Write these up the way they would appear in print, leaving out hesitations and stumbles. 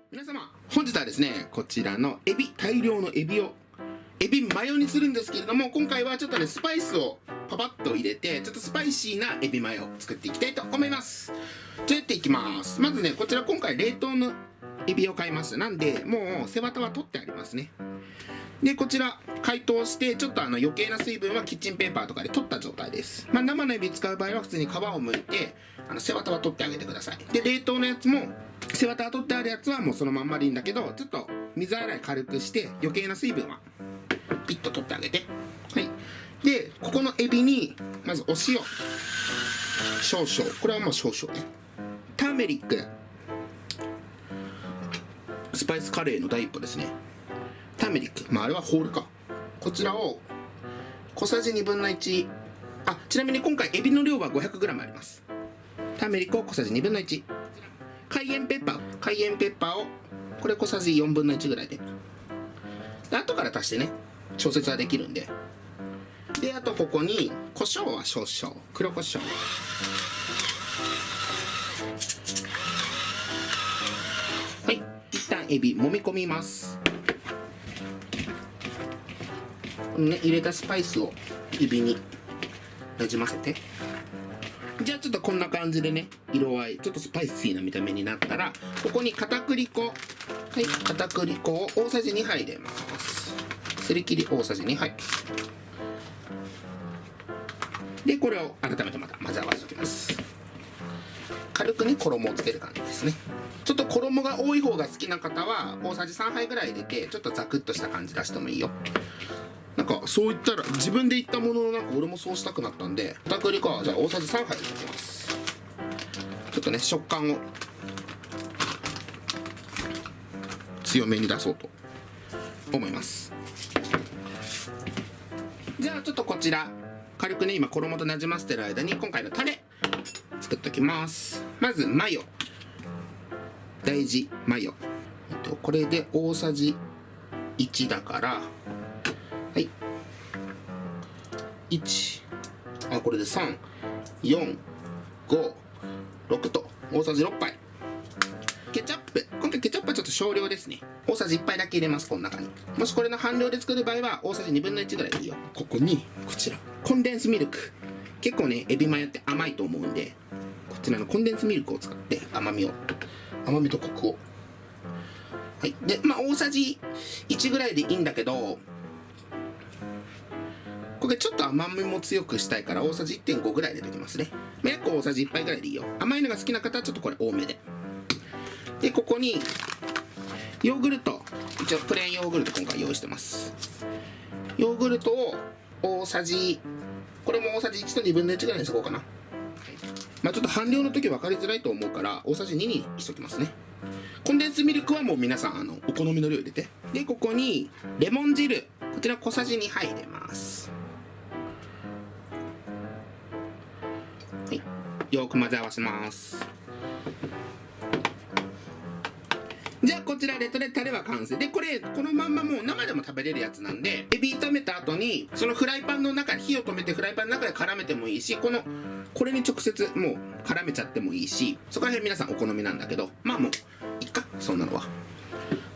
皆様、本日はですね、こちらの大量のエビマヨにするんですけれども、今回はちょっとね、スパイスをパパッと入れて、ちょっとスパイシーなエビマヨを作っていきたいと思います。じゃあやっていきます。まずね、こちら今回冷凍のエビを買います。なんで、もう背わたは取ってありますね。で、こちら解凍して、ちょっと余計な水分はキッチンペーパーとかで取った状態です。生のエビ使う場合は普通に皮を剥いて、背わたは取ってあげてください。で、冷凍のやつも背わたが取ってあるやつはもうそのまんまでいいんだけど、ちょっと水洗い軽くして余計な水分はピッと取ってあげて。はい。で、ここのエビにまずお塩少々、これはもう少々ね。ターメリック、スパイスカレーの第一歩ですね。ターメリック、あれはホールか。こちらを小さじ1/2。ちなみに今回エビの量は 500g あります。ターメリックを小さじ1/2。カイエンペッパーをこれ小さじ1/4ぐらいで。後から足してね、調節はできるんで。で、あとここに胡椒は少々、黒胡椒。はい、一旦エビ揉み込みます。このね、入れたスパイスをエビになじませて。じゃあちょっとこんな感じでね、色合いちょっとスパイシーな見た目になったら、ここに片栗粉、片栗粉を大さじ2杯入れます。すり切り大さじ2杯。で、これを改めてまた混ぜ合わせておきます。軽くね、衣をつける感じですね。ちょっと衣が多い方が好きな方は大さじ3杯ぐらい入れて、ちょっとザクッとした感じ出してもいいよ。なんかそう言ったら自分で言ったものの、なんか俺もそうしたくなったんで、片栗粉はじゃあ大さじ3杯入れておきます。ちょっとね、食感を強めに出そうと思います。じゃあちょっとこちら軽くね、今衣となじませてる間に今回のタレ作っておきます。まずマヨ、大事マヨ、これで大さじ1だから、はい、1、これで3、4、5、6と大さじ6杯。ケチャップ、今回ケチャップはちょっと少量ですね。大さじ1杯だけ入れます。この中に。もしこれの半量で作る場合は大さじ1/2ぐらいでいいよ。ここにこちらコンデンスミルク、結構ねエビマヨって甘いと思うんで、こちらのコンデンスミルクを使って甘みとコクを。はい。で、大さじ1ぐらいでいいんだけど、これちょっと甘みも強くしたいから大さじ 1.5 ぐらいでできますね。約大さじ1杯ぐらいでいいよ。甘いのが好きな方はちょっとこれ多めで。で、ここにヨーグルト、一応プレーンヨーグルト今回用意してます。ヨーグルトを大さじ、これも大さじ1と1/2ぐらいにしとこうかな。ちょっと半量の時分かりづらいと思うから大さじ2にしときますね。コンデンスミルクはもう皆さんお好みの量入れて。で、ここにレモン汁、こちら小さじ2杯入れます。はい、よく混ぜ合わせます。じゃあこちらレトルトタレは完成で、このまんまもう生でも食べれるやつなんで、エビ炒めた後にそのフライパンの中に火を止めてフライパンの中で絡めてもいいし、これに直接もう絡めちゃってもいいし、そこら辺皆さんお好みなんだけど、もういっか、そんなのは。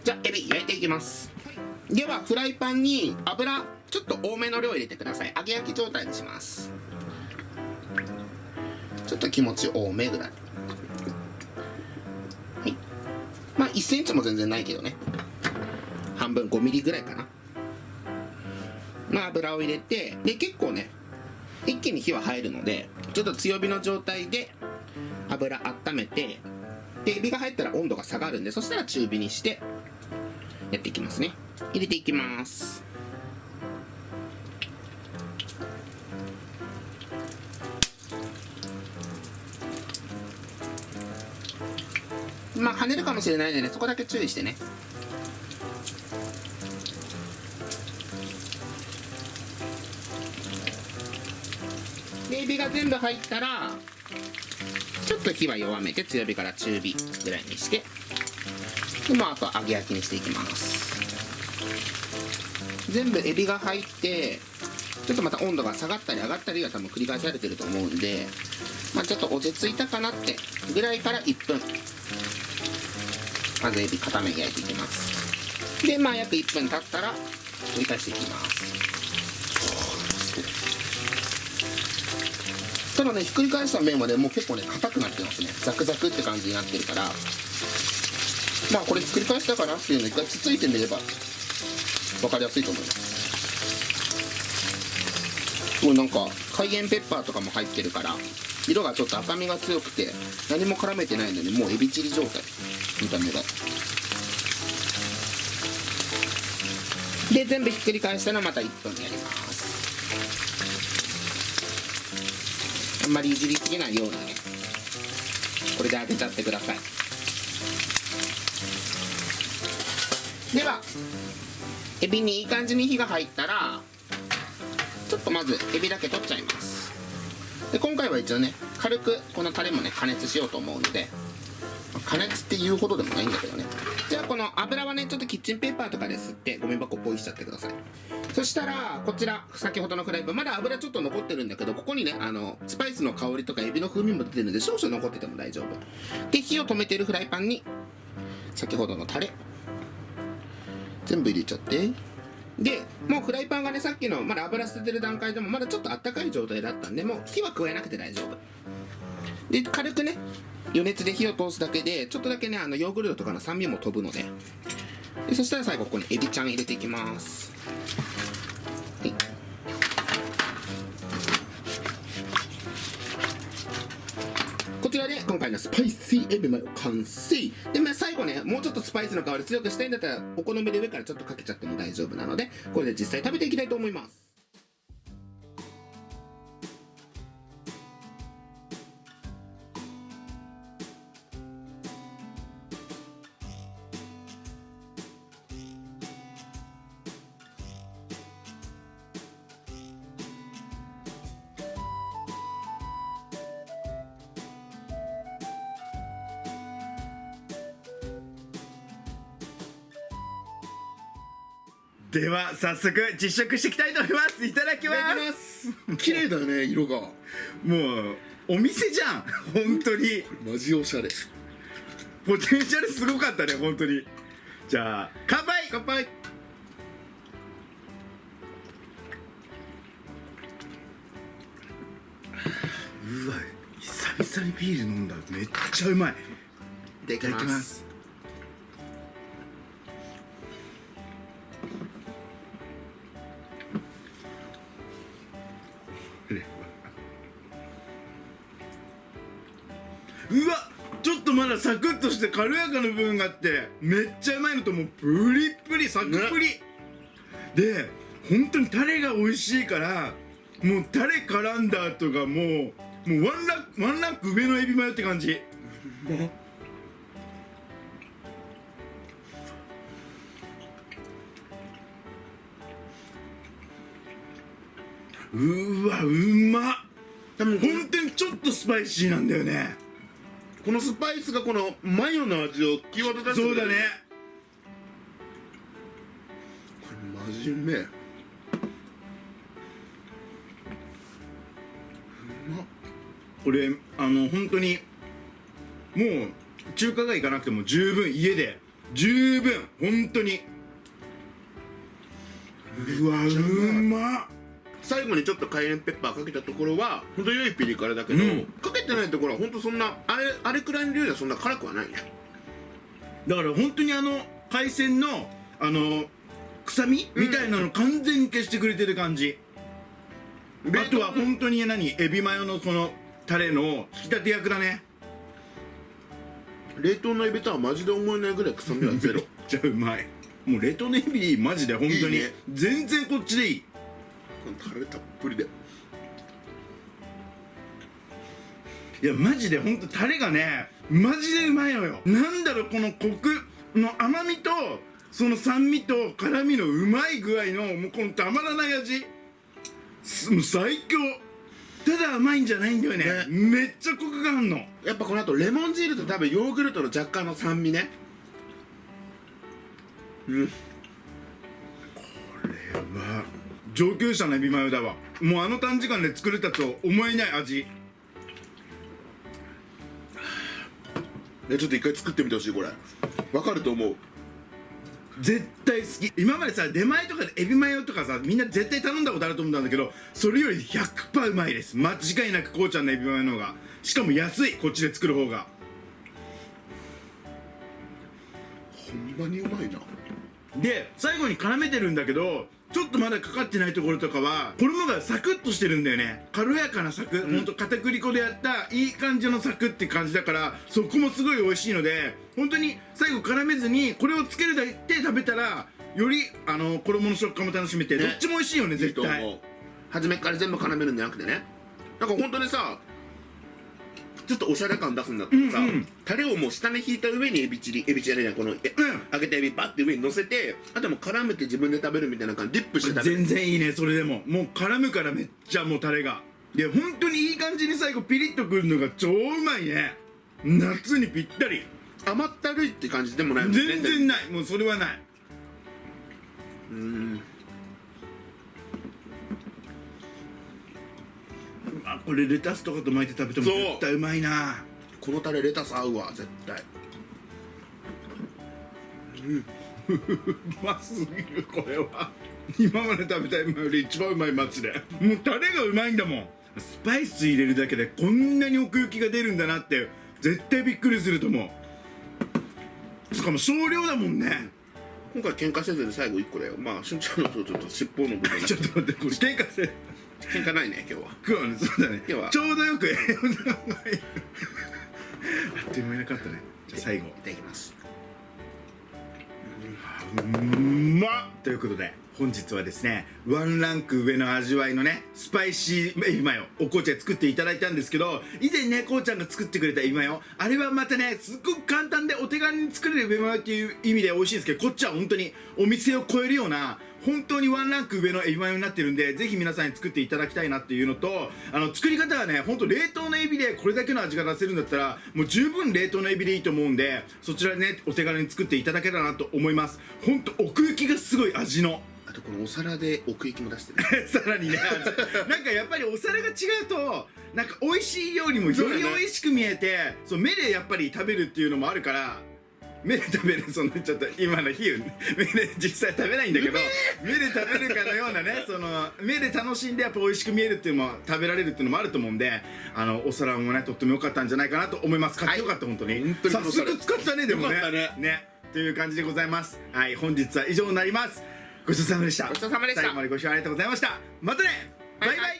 じゃあエビ焼いていきます。ではフライパンに油ちょっと多めの量入れてください。揚げ焼き状態にします。ちょっと気持ち多めぐらい。1センチも全然ないけどね、半分5ミリぐらいかな油を入れて、で結構ね一気に火は入るので、ちょっと強火の状態で油温めて、でエビが入ったら温度が下がるんで、そしたら中火にしてやっていきますね。入れていきます。跳ねるかもしれないので、そこだけ注意してね。でエビが全部入ったらちょっと火は弱めて強火から中火ぐらいにして、であと揚げ焼きにしていきます。全部エビが入ってちょっとまた温度が下がったり上がったりが多分繰り返されてると思うんで、ちょっと落ち着いたかなってぐらいから1分まずエビ片面焼いていきます。でまあ約1分経ったら繰り返していきます。ただね、ひっくり返した面はねもう結構ね硬くなってますね。ザクザクって感じになってるから、まあこれひっくり返したかなっていうのを一回つついてみれば分かりやすいと思います。もうなんかカイエンペッパーとかも入ってるから色がちょっと赤みが強くて何も絡めてないのでもうエビチリ状態、見た目が。で全部ひっくり返したらまた1分やります。あんまりいじりすぎないようにね、これで当てちゃってください。ではエビにいい感じに火が入ったらちょっとまずエビだけ取っちゃいます。で今回は一応ね軽くこのタレもね加熱しようと思うので、加熱って言うほどでもないんだけどね。じゃあこの油はねちょっとキッチンペーパーとかで吸ってゴミ箱ポイしちゃってください。そしたらこちら先ほどのフライパン、まだ油ちょっと残ってるんだけど、ここにねスパイスの香りとかエビの風味も出てるので少々残ってても大丈夫で、火を止めてるフライパンに先ほどのタレ全部入れちゃって、でもうフライパンがねさっきのまだ油捨ててる段階でもまだちょっとあったかい状態だったんで、もう火は加えなくて大丈夫で、軽くね余熱で火を通すだけでちょっとだけねヨーグルトとかの酸味も飛ぶので、そしたら最後ここにエビちゃん入れていきます。はい、こちらで今回のスパイシーエビマヨ完成で、最後ねもうちょっとスパイスの香り強くしたいんだったらお好みで上からちょっとかけちゃっても大丈夫なので、これで実際食べていきたいと思います。では早速実食していきたいと思います。いただきます。綺麗だね色が。もうお店じゃん本当に。マジおしゃれ。ポテンシャルすごかったね本当に。じゃあ乾杯。乾杯。うわ久々にビール飲んだ。めっちゃうまい。いただきます。うわちょっとまだサクッとして軽やかな部分があってめっちゃうまいのと、もうプリップリサクプリ、で本当にタレが美味しいから、もうタレ絡んだ後がもうワンランク上のエビマヨって感じ。うわうまっ。でも本当にちょっとスパイシーなんだよね。このスパイスがこのマヨの味を際立たせて。そうだね。これマジうめえ。俺本当にもう中華街行かなくても十分、家で十分本当に。うわうまっ。最後にちょっとカイエンペッパーかけたところはほんと良いピリ辛だけど、かけてないところはほんとそんなあれくらいの量ではそんな辛くはないね。だから本当に海鮮の臭みみたいなの完全に消してくれてる感じ。あとは本当にエビマヨのこのタレの引き立て役だね。冷凍のエビとはマジで思えないぐらい臭みはゼロ。めっちゃうまい。もう冷凍のエビマジで本当にいいね。全然こっちでいい。タレたっぷりで。いやマジで本当タレがねマジでうまいのよ。なんだろう、このコクの甘みとその酸味と辛みのうまい具合のもうこのたまらない味。もう最強。ただ甘いんじゃないんだよね。めっちゃコクがあんの。やっぱこの後レモン汁と多分ヨーグルトの若干の酸味ね。これは上級者のエビマヨだわ。もう短時間で作れたと思えない味。ちょっと一回作ってみてほしいこれ。わかると思う。絶対好き。今までさ、出前とかでエビマヨとかさ、みんな絶対頼んだことあると思うんだけど、それより 100% うまいです。間違いなくこうちゃんのエビマヨの方が、しかも安い、こっちで作る方が。ほんまにうまいな。で最後に絡めてるんだけど、ちょっとまだかかってないところとかは衣がサクッとしてるんだよね。軽やかなサク、ほんと片栗粉でやったいい感じのサクって感じだから、そこもすごい美味しいので、本当に最後絡めずにこれをつけるだけで食べたら、より衣の食感も楽しめて、ね、どっちも美味しいよね、絶いいと思対。う。初めから全部絡めるんじゃなくてね、なんか本当にさ、ちょっとおしゃれ感出すんだったらさ、タレをもう下に引いた上にエビチリじゃない、この揚げたエビパッて上に乗せて、あともう絡めて自分で食べるみたいな感じ、ディップして食べる。全然いいね。それでももう絡むからめっちゃもうタレが、で本当にいい感じに最後ピリッとくるのが超うまいね。夏にぴったり。甘ったるいって感じでもないもんね。全然ない、もうそれはない。これレタスとかと巻いて食べても絶対うまいな。このタレレタス合うわ絶対。うますぎる、これは。今まで食べた今より一番うまい、マジで。もうタレがうまいんだもん。スパイス入れるだけでこんなに奥行きが出るんだなって絶対びっくりすると思う。しかも少量だもんね。今回喧嘩せずに最後1個だよ。まあしゅんちゃんのとちょっと尻尾の部分ちょっと待って、これ喧嘩せ喧嘩ないね今日は。今日はね、そうだね、今日はちょうどよくあっという間になかったね。じゃあ最後いただきます。ということで本日はですね、ワンランク上の味わいのねスパイシーエビマヨをこうちゃん作っていただいたんですけど、以前ねこうちゃんが作ってくれたエビマヨ、あれはまたねすっごく簡単でお手軽に作れるエビマヨっていう意味で美味しいんですけど、こっちは本当にお店を超えるような本当にワンランク上のエビマヨになってるんで、ぜひ皆さんに作っていただきたいなっていうのと、作り方はね、本当冷凍のエビでこれだけの味が出せるんだったらもう十分冷凍のエビでいいと思うんで、そちらでねお手軽に作っていただけたらなと思います。本当奥行きがすごい、味の。あとこのお皿で奥行きも出してるさらにねなんかやっぱりお皿が違うとなんか美味しい料理もより美味しく見えて、そう目でやっぱり食べるっていうのもあるから、目で食べる、そのちょっと今の比喩目で実際食べないんだけど、目で食べるかのようなね、その目で楽しんでやっぱ美味しく見えるっていうのも食べられるっていうのもあると思うんで、お皿もねとっても良かったんじゃないかなと思います。買ってよかった、本当に早速使ったね。でもねよかったねという感じでございます。はい、本日は以上になります。ごちそうさまでした。ごちそうさまでした。最後までご視聴ありがとうございました。またね、バイバイ。